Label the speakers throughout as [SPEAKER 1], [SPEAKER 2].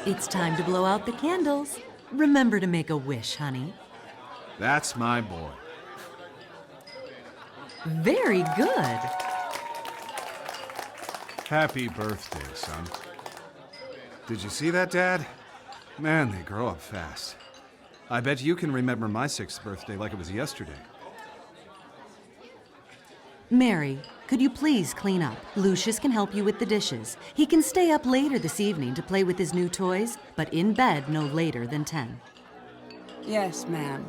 [SPEAKER 1] It's time to blow out the candles. Remember to make a wish, honey.
[SPEAKER 2] That's my boy.
[SPEAKER 1] Very good.
[SPEAKER 2] Happy birthday, son. Did you see that, Dad? Man, they grow up fast. I bet you can remember my 6th birthday like it was yesterday.
[SPEAKER 1] Mary, could you please clean up? Lucius can help you with the dishes. He can stay up later this evening to play with his new toys, but in bed no later than 10.
[SPEAKER 3] Yes, ma'am.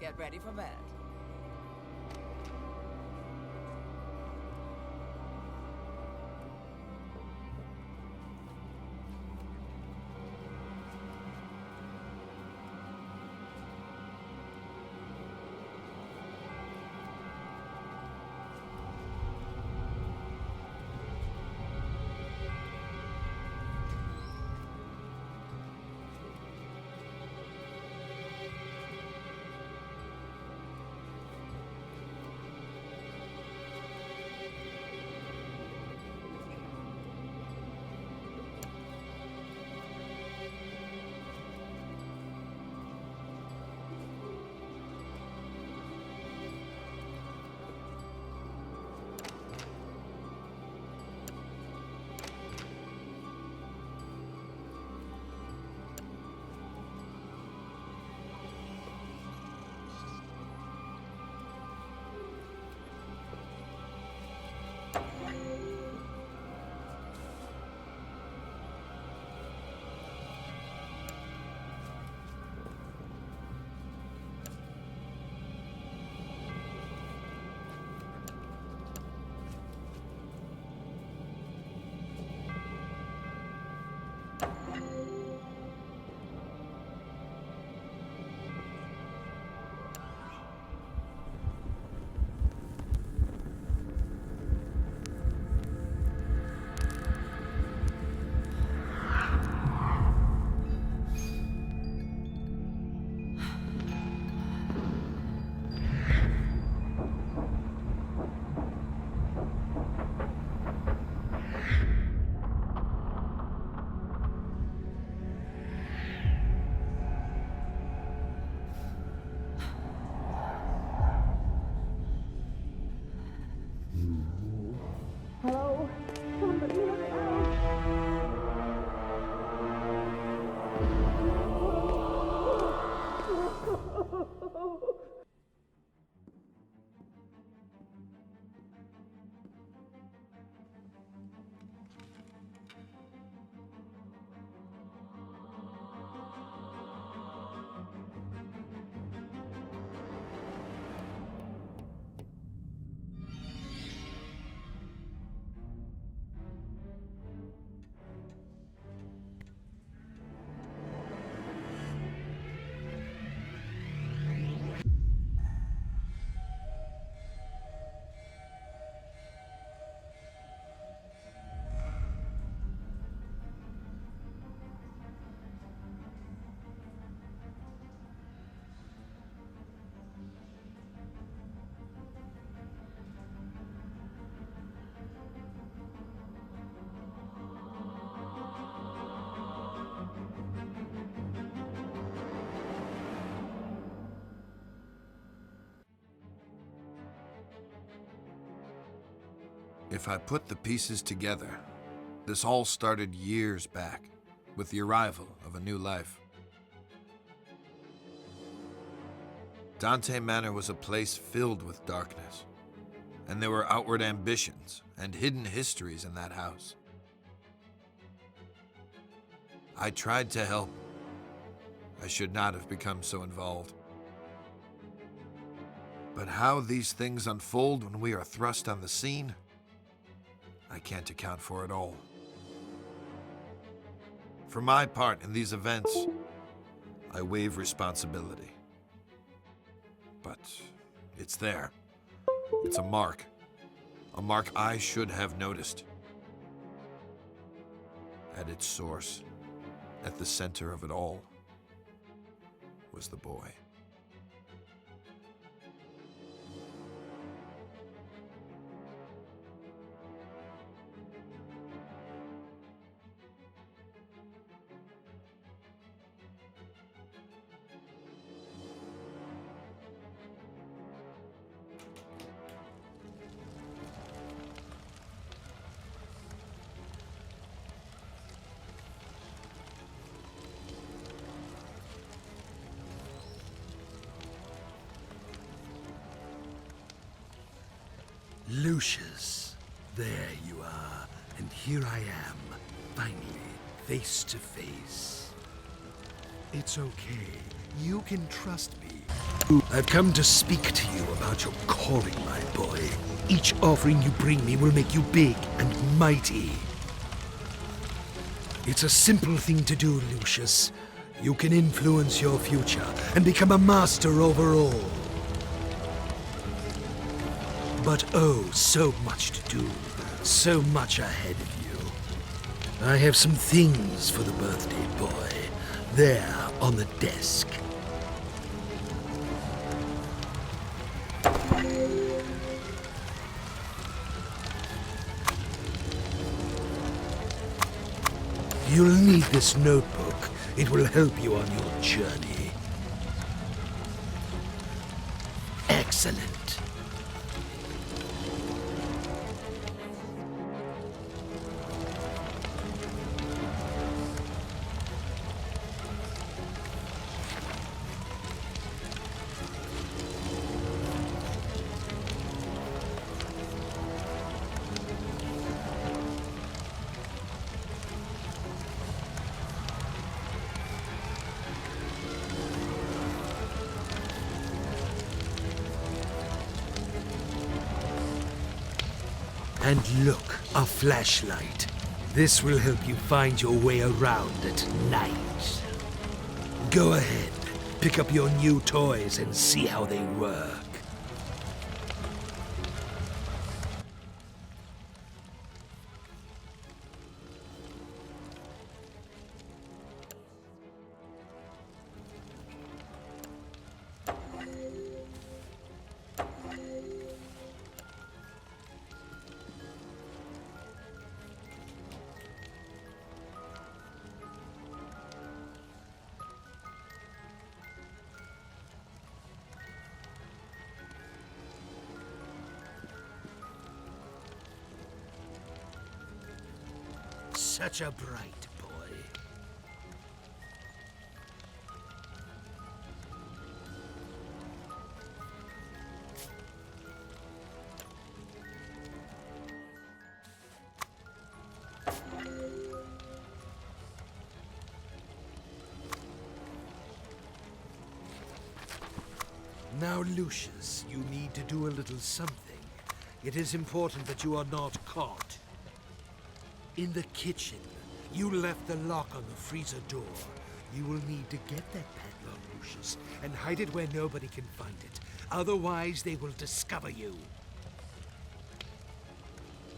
[SPEAKER 3] Get ready for bed.
[SPEAKER 4] If I put the pieces together, this all started years back, with the arrival of a new life. Dante Manor was a place filled with darkness, and there were outward ambitions and hidden histories in that house. I tried to help. I should not have become so involved. But how these things unfold when we are thrust on the scene, I can't account for it all. For my part in these events, I waive responsibility. But it's there. It's a mark I should have noticed. At its source, at the center of it all, was the boy.
[SPEAKER 5] Lucius, there you are, and here I am, finally, face to face. It's okay, you can trust me. I've come to speak to you about your calling, my boy. Each offering you bring me will make you big and mighty. It's a simple thing to do, Lucius. You can influence your future and become a master over all. But oh, so much to do, so much ahead of you. I have some things for the birthday boy, there on the desk. You'll need this notebook. It will help you on your journey. Excellent. And look, a flashlight. This will help you find your way around at night. Go ahead, pick up your new toys and see how they work. Such a bright boy. Now, Lucius, you need to do a little something. It is important that you are not caught. In the kitchen, you left the lock on the freezer door. You will need to get that padlock, Lucius, and hide it where nobody can find it. Otherwise, they will discover you.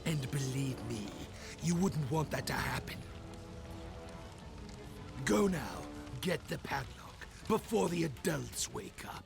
[SPEAKER 5] And believe me, you wouldn't want that to happen. Go now, get the padlock, before the adults wake up.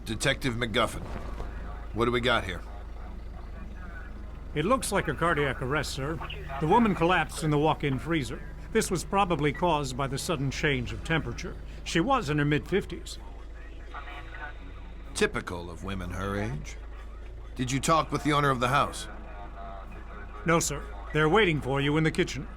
[SPEAKER 4] Detective McGuffin, what do we got here?
[SPEAKER 6] It looks like a cardiac arrest, sir. The woman collapsed in the walk-in freezer. This was probably caused by the sudden change of temperature. She was in her mid-50s.
[SPEAKER 4] Typical of women her age. Did you talk with the owner of the house?
[SPEAKER 6] No, sir. They're waiting for you in the kitchen.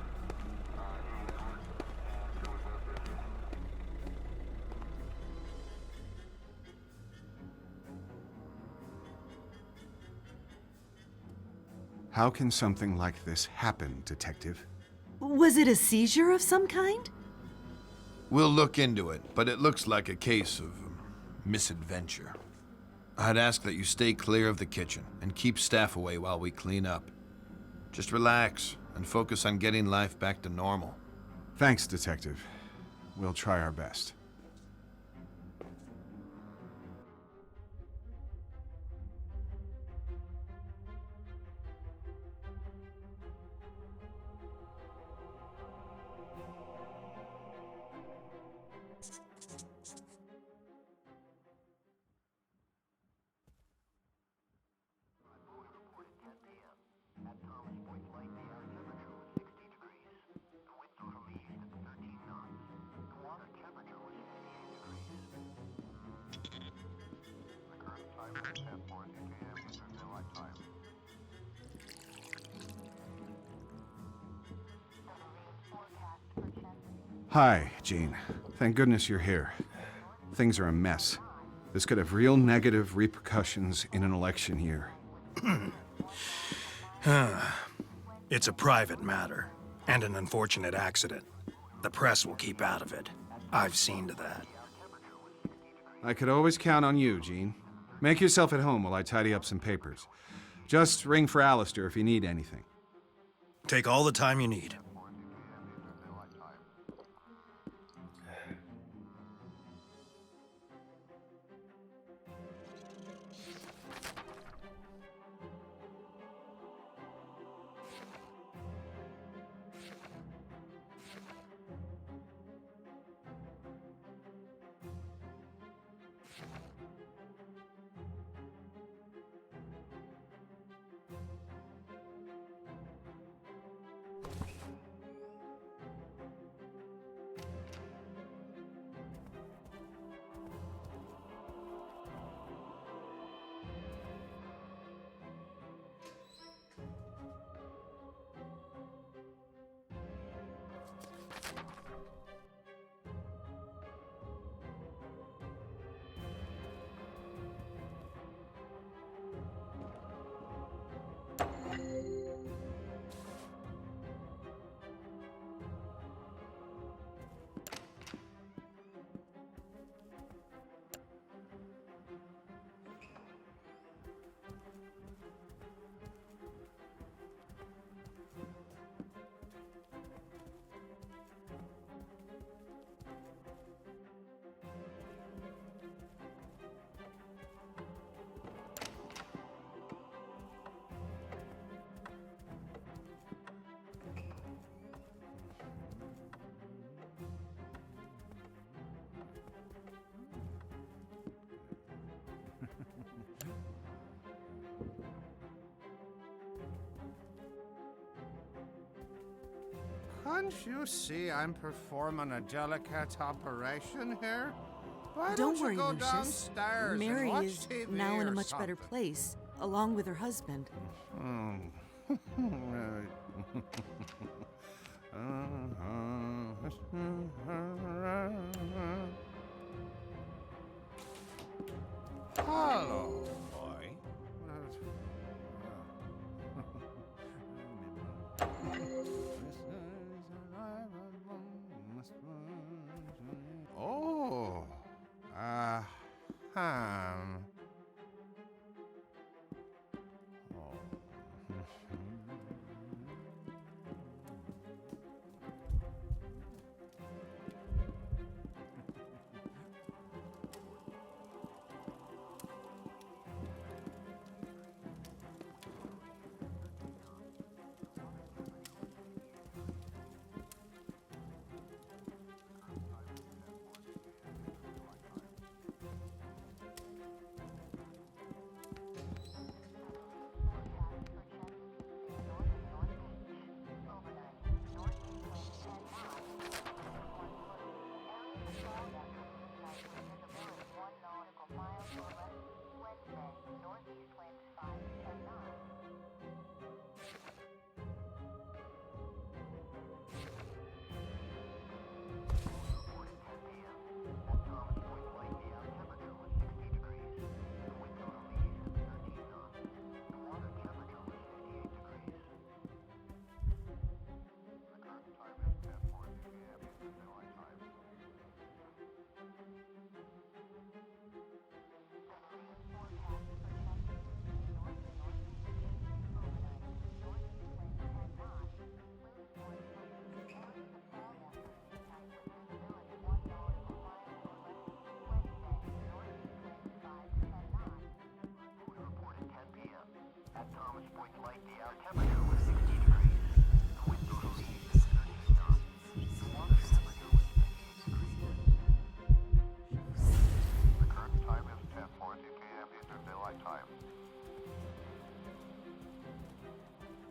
[SPEAKER 2] How can something like this happen, Detective?
[SPEAKER 1] Was it a seizure of some kind?
[SPEAKER 4] We'll look into it, but it looks like a case of misadventure. I'd ask that you stay clear of the kitchen and keep staff away while we clean up. Just relax and focus on getting life back to normal.
[SPEAKER 2] Thanks, Detective. We'll try our best. Hi, Jean. Thank goodness you're here. Things are a mess. This could have real negative repercussions in an election year.
[SPEAKER 7] It's a private matter, and an unfortunate accident. The press will keep out of it. I've seen to that.
[SPEAKER 2] I could always count on you, Jean. Make yourself at home while I tidy up some papers. Just ring for Alistair if you need anything.
[SPEAKER 7] Take all the time you need.
[SPEAKER 8] Can't you see I'm performing a delicate operation here? Why
[SPEAKER 1] Don't
[SPEAKER 8] you
[SPEAKER 1] worry,
[SPEAKER 8] go
[SPEAKER 1] Lucius.
[SPEAKER 8] downstairs and
[SPEAKER 1] Mary
[SPEAKER 8] watch
[SPEAKER 1] is
[SPEAKER 8] TV
[SPEAKER 1] now in a
[SPEAKER 8] or
[SPEAKER 1] much better
[SPEAKER 8] something?
[SPEAKER 1] place, along with her husband.
[SPEAKER 8] Hello, boy. Oh,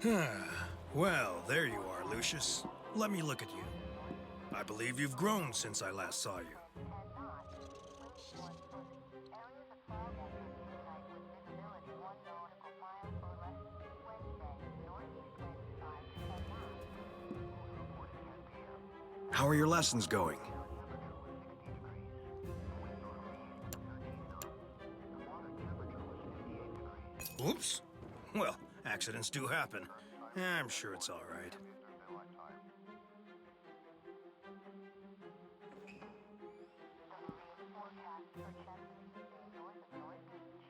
[SPEAKER 7] Well, there you are, Lucius. Let me look at you. I believe you've grown since I last saw you. How are your lessons going? Oops. Well, accidents do happen. I'm sure it's all right.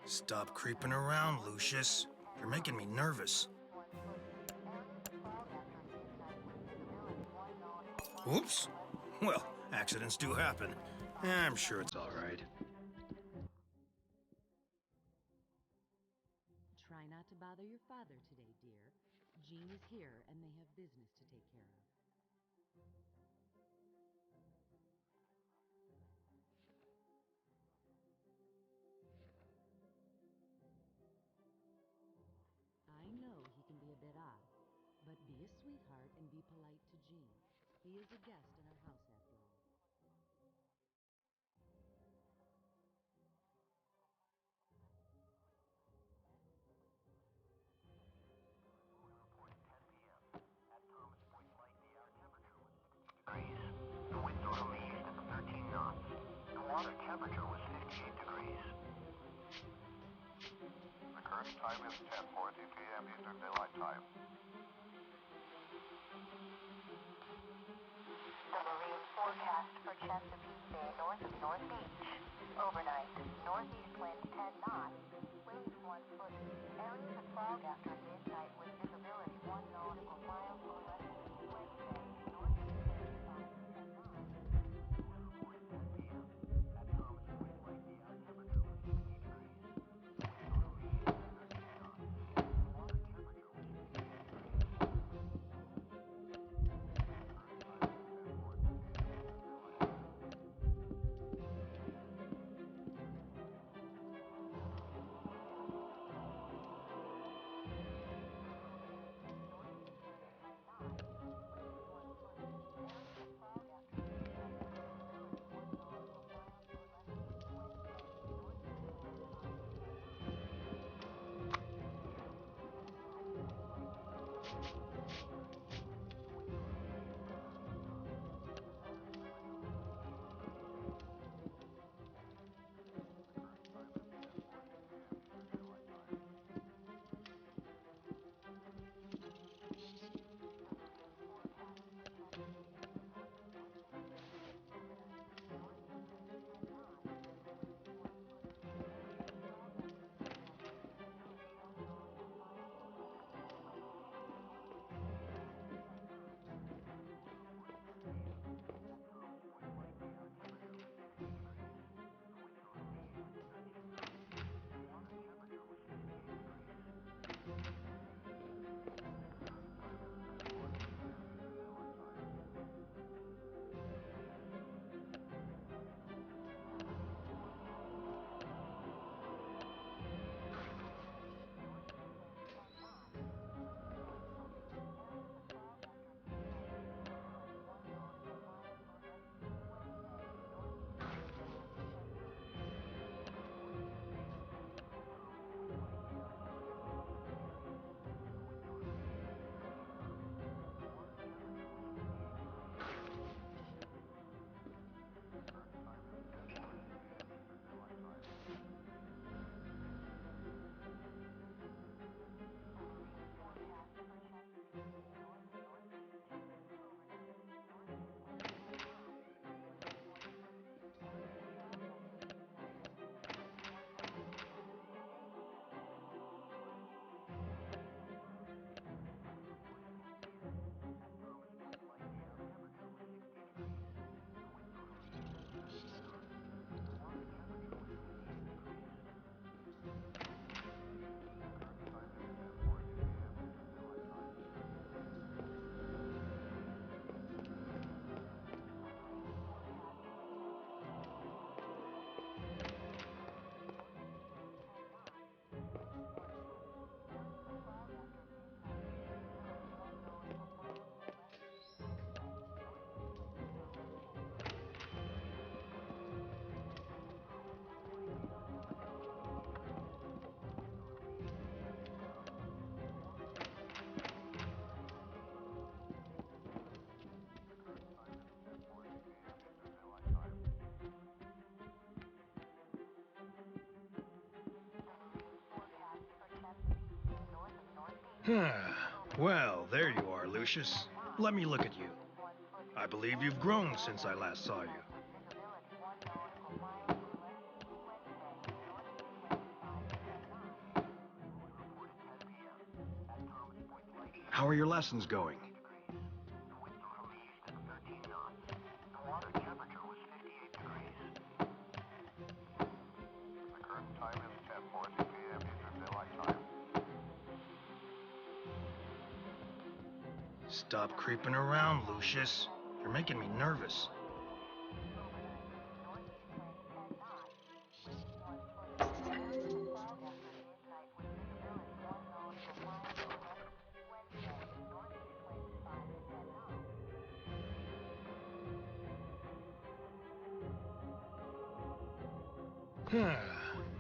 [SPEAKER 7] Stop creeping around, Lucius. You're making me nervous. Oops. Well, accidents do happen. I'm sure it's all right.
[SPEAKER 1] Try not to bother your father today, dear. Jean is here, and they have business to take care of. I know he can be a bit odd, but be a sweetheart and be polite to Jean. He is a guest in our house, after all.
[SPEAKER 9] The wind totally east at 13 knots. The water temperature was 58 degrees. The current time is 10:40 p.m. Eastern Daylight Time.
[SPEAKER 10] The marine forecast for Chesapeake Bay north of North Beach. Overnight, northeast winds 10 knots, waves 1 foot. Areas of fog after midnight with visibility 1 nautical mile or less. Wednesday, northeast winds 5 to 10 knots.
[SPEAKER 7] Well, there you are, Lucius. Let me look at you. I believe you've grown since I last saw you. How are your lessons going?
[SPEAKER 9] The water temperature was 58 degrees. The current time is 10:40 p.m. Eastern Daylight Time.
[SPEAKER 7] Stop creeping around, Lucius. You're making me nervous.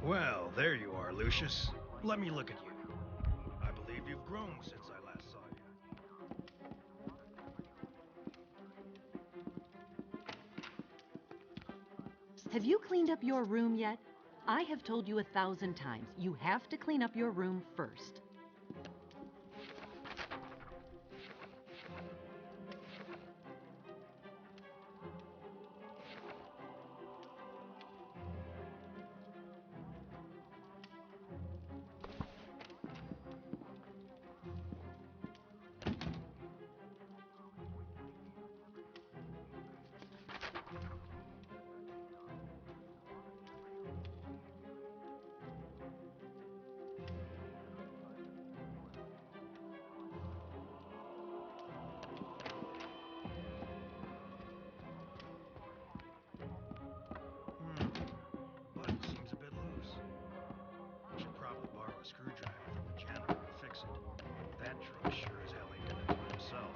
[SPEAKER 7] Well, there you are, Lucius. Let me look at you. I believe you've grown since I last saw you.
[SPEAKER 1] Have you cleaned up your room yet? I have told you 1,000 times, you have to clean up your room first.
[SPEAKER 7] Button seems a bit loose. I should probably borrow a screwdriver from the janitor to fix it. That drunk sure as hell ain't gonna do it himself.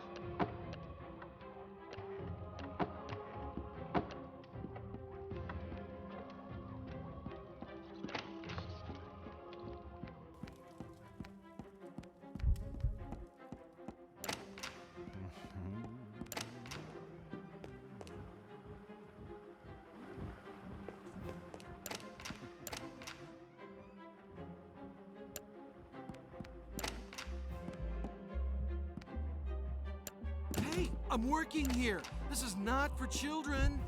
[SPEAKER 5] Hey, I'm working here. This is not for children.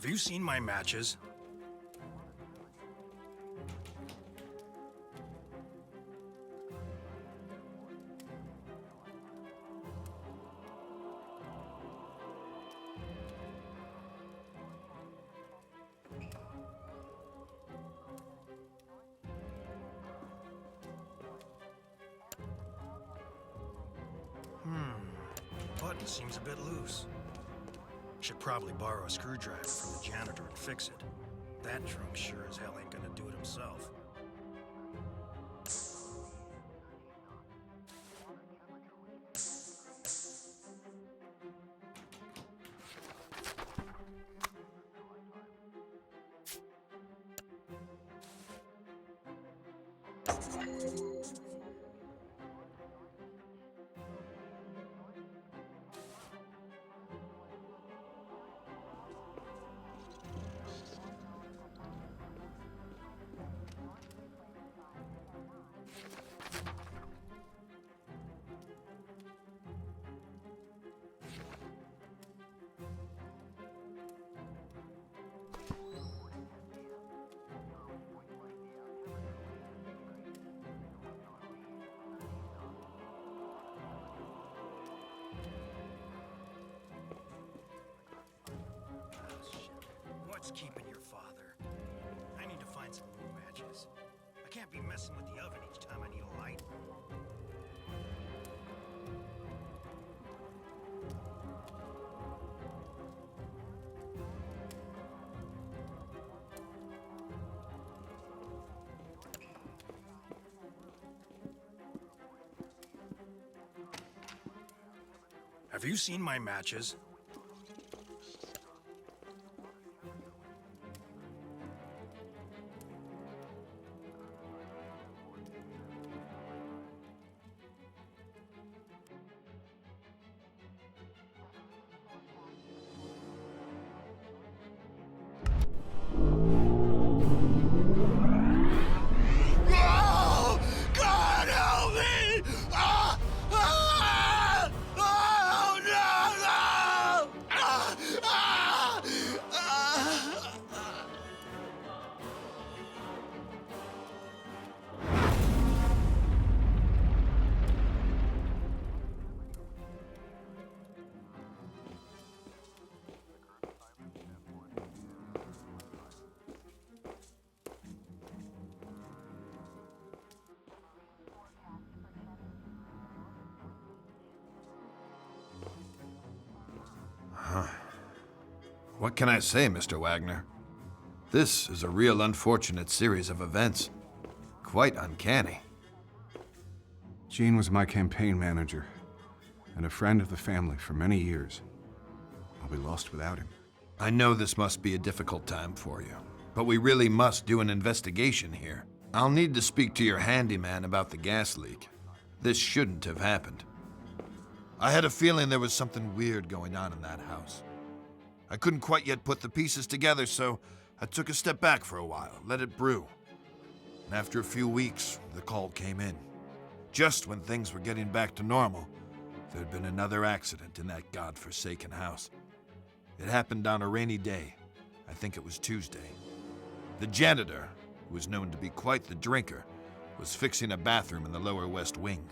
[SPEAKER 7] Have you seen my matches? Button seems a bit loose. Should probably borrow a screwdriver from the janitor and fix it. That drunk sure as hell ain't gonna do it himself. What's keeping your father? I need to find some new matches. I can't be messing with the oven each time I need a light. Have you seen my matches?
[SPEAKER 4] What can I say, Mr. Wagner? This is a real unfortunate series of events. Quite uncanny.
[SPEAKER 2] Gene was my campaign manager and a friend of the family for many years. I'll be lost without him.
[SPEAKER 4] I know this must be a difficult time for you, but we really must do an investigation here. I'll need to speak to your handyman about the gas leak. This shouldn't have happened. I had a feeling there was something weird going on in that house. I couldn't quite yet put the pieces together, so I took a step back for a while, let it brew. And after a few weeks, the call came in. Just when things were getting back to normal, there'd been another accident in that godforsaken house. It happened on a rainy day. I think it was Tuesday. The janitor, who was known to be quite the drinker, was fixing a bathroom in the lower west wing.